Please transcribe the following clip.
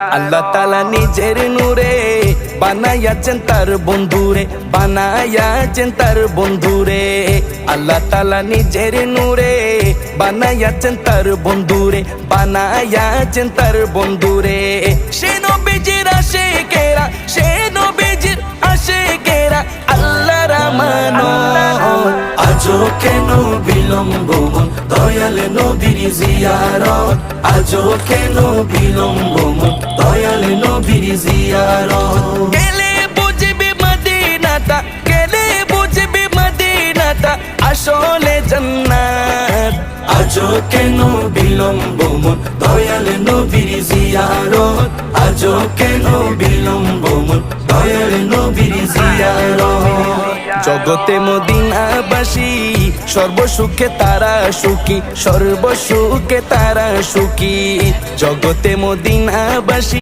আল্লাহ তাআলা নিজের নূরে বানায়াছেন তার বন্ধুরে, বানায়াছেন তার বন্ধুরে। আল্লাহ তাআলা নিজের নূরে বানায়াছেন তার বন্ধুরে, বানায়াছেন তার বন্ধুরে। সে নবীজির আশিকেরা, সে নবীজির আশিকেরা আল্লাহর আমানত। আজও কেন বিলম্ব মন দয়াল নবীর জিয়ারত, আজও কেন বিলম্ব মন দয়াল নবীর জিয়ারত। গেলে বুঝবি মদিনাটা, গেলে বুঝবি মদিনাটা আসলে জান্নাত। আজও কেন বিলম্ব মন দয়াল নবীর জিয়ারত, আজও কেন বিলম্ব মন দয়াল নবীর জিয়ারত। জগতে মদিনাবাসী সর্বসুখে তারা সুখী, সর্বসুখে তারা সুখী। জগতে মদিনাবাসী